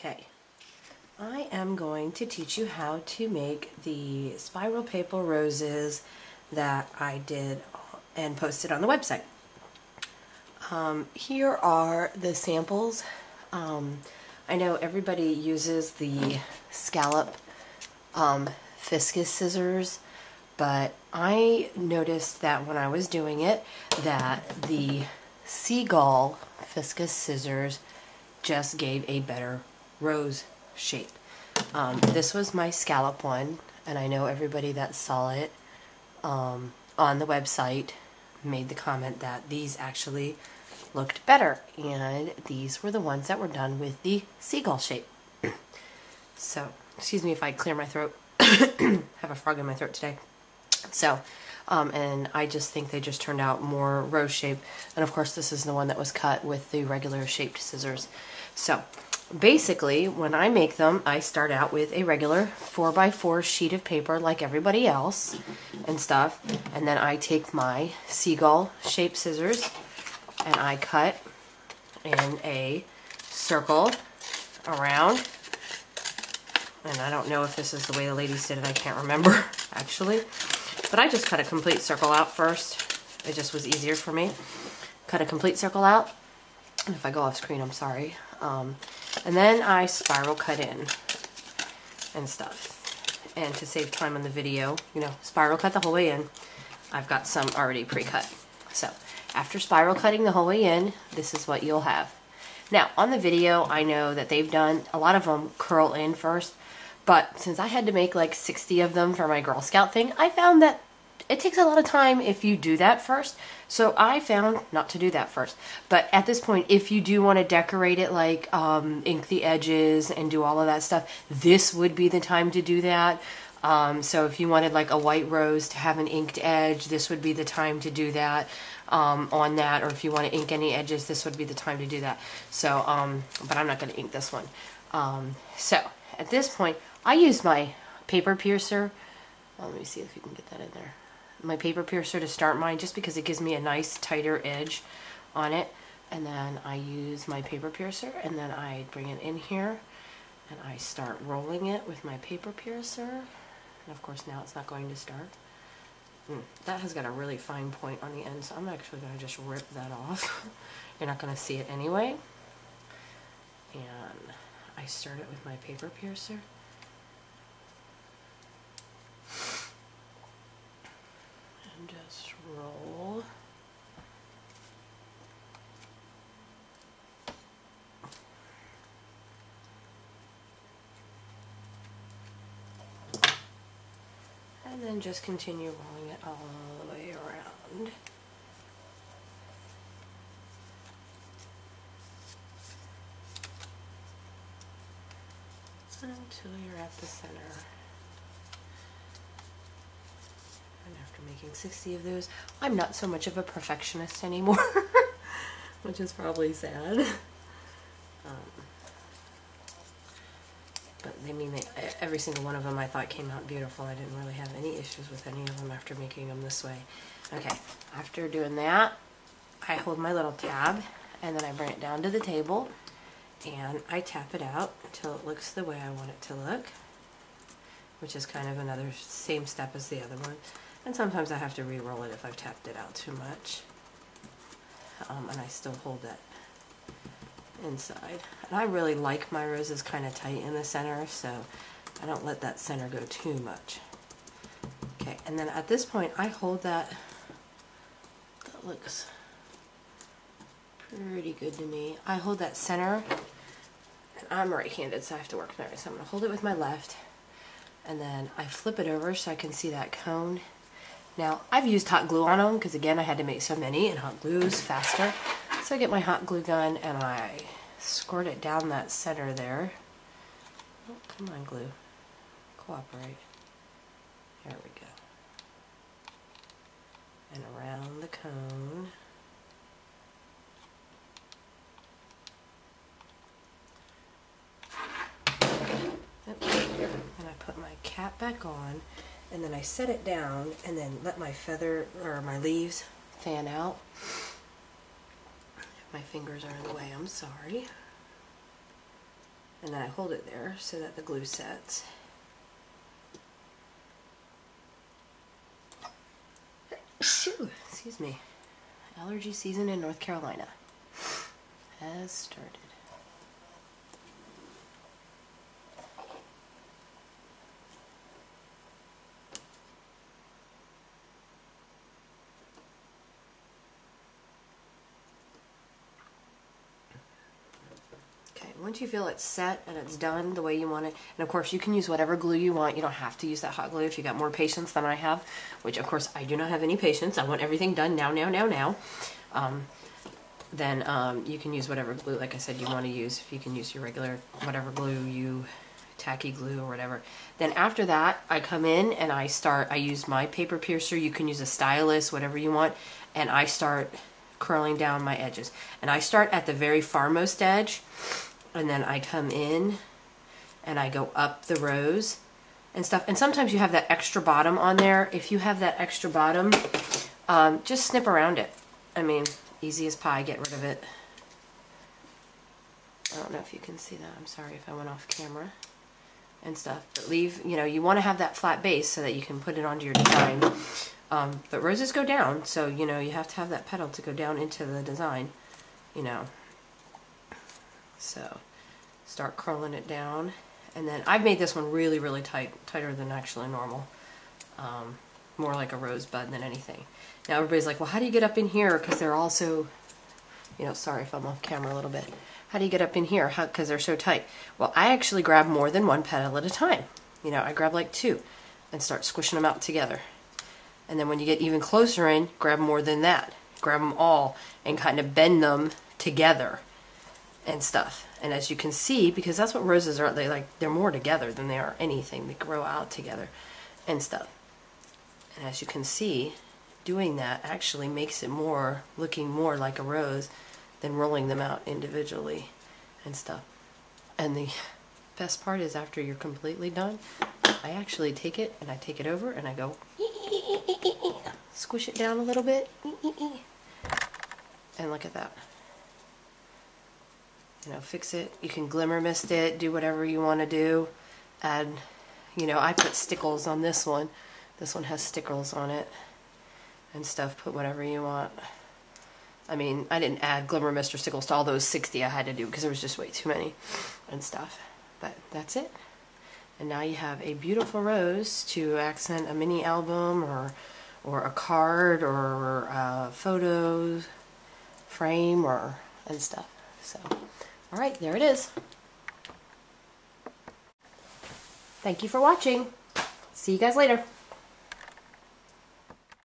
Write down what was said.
Okay, I am going to teach you how to make the spiral paper roses that I did and posted on the website. Here are the samples. I know everybody uses the scallop fiscus scissors, but I noticed that when I was doing it that the seagull fiscus scissors just gave a better rose shape. This was my scallop one, and I know everybody that saw it on the website made the comment that these actually looked better, and these were the ones that were done with the seagull shape. So, excuse me if I clear my throat. Have a frog in my throat today. So, and I just think they just turned out more rose shape, and of course this is the one that was cut with the regular shaped scissors. So basically when I make them, I start out with a regular 4x4 sheet of paper like everybody else and stuff, and then I take my seagull shaped scissors and I cut in a circle around, and I don't know if this is the way the ladies did it, I can't remember actually, but I just cut a complete circle out first. It just was easier for me. Cut a complete circle out, and if I go off screen, I'm sorry. And then I spiral cut in and stuff. And to save time on the video, you know, spiral cut the whole way in. I've got some already pre-cut. So after spiral cutting the whole way in, this is what you'll have. Now on the video, I know that they've done, a lot of them curl in first, but since I had to make like 60 of them for my Girl Scout thing, I found that it takes a lot of time if you do that first. So I found not to do that first. But at this point, if you do want to decorate it, like ink the edges and do all of that stuff, this would be the time to do that. So if you wanted like a white rose to have an inked edge, this would be the time to do that on that. Or if you want to ink any edges, this would be the time to do that. So, but I'm not going to ink this one. So at this point, I use my paper piercer. Let me see if you can get that in there. My paper piercer to start mine, just because it gives me a nice tighter edge on it. And then I use my paper piercer, and then I bring it in here and I start rolling it with my paper piercer. And of course now it's not going to start. That has got a really fine point on the end, so I'm actually going to just rip that off. You're not going to see it anyway. And I start it with my paper piercer. Just roll. And then just continue rolling it all the way around. Until you're at the center. And after making 60 of those, I'm not so much of a perfectionist anymore, which is probably sad. But I mean, every single one of them I thought came out beautiful. I didn't really have any issues with any of them after making them this way. Okay, after doing that, I hold my little tab and then I bring it down to the table and I tap it out until it looks the way I want it to look, which is kind of another same step as the other one. And sometimes I have to re-roll it if I've tapped it out too much. And I still hold that inside. And I really like my roses kind of tight in the center, so I don't let that center go too much. Okay, and then at this point I hold that. That looks pretty good to me. I hold that center, and I'm right-handed, so I have to work there. So I'm going to hold it with my left, and then I flip it over so I can see that cone. Now, I've used hot glue on them because, again, I had to make so many, and hot glue is faster. So I get my hot glue gun, and I squirt it down that center there. Oh, come on, glue. Cooperate. There we go. And around the cone. And I put my cap back on, and then I set it down and then let my feather or my leaves fan out. My fingers are in the way, I'm sorry. and then I hold it there so that the glue sets. Excuse me. Allergy season in North Carolina has started. Once you feel it's set and it's done the way you want it, and of course you can use whatever glue you want. You don't have to use that hot glue if you got more patience than I have, which of course I do not have any patience. I want everything done now. Then you can use whatever glue, like I said, you want to use. If you can use your regular, whatever glue, tacky glue or whatever. Then after that, I come in and I use my paper piercer. You can use a stylus, whatever you want, and I start curling down my edges. And I start at the very farmost edge, and then I come in and I go up the rows and stuff. And sometimes you have that extra bottom on there. If you have that extra bottom, just snip around it. I mean, easy as pie, get rid of it. I don't know if you can see that. I'm sorry if I went off camera and stuff. But leave, you want to have that flat base so that you can put it onto your design. But roses go down, so, you have to have that petal to go down into the design, So, start curling it down. And then, I've made this one really, really tight, tighter than actually normal. More like a rosebud than anything. Now, everybody's like, well, how do you get up in here? Because they're also, sorry if I'm off camera a little bit. How do you get up in here? Because they're so tight. Well, I actually grab more than one petal at a time. I grab like 2 and start squishing them out together. And then when you get even closer in, grab more than that. Grab them all and kind of bend them together and stuff. And as you can see, because that's what roses are, they're more together than they are anything. They grow out together and stuff. And as you can see, doing that actually makes it looking more like a rose than rolling them out individually and stuff. And the best part is after you're completely done, I actually take it and I take it over and I go squish it down a little bit, and look at that. Fix it. You can glimmer mist it, do whatever you want to do. Add, I put stickles on this one. This one has stickles on it and stuff. Put whatever you want. I mean, I didn't add glimmer mist or stickles to all those 60 I had to do because there was just way too many and stuff. But that's it. And now you have a beautiful rose to accent a mini album or a card or a photo frame and stuff. So, all right, there it is. Thank you for watching. See you guys later.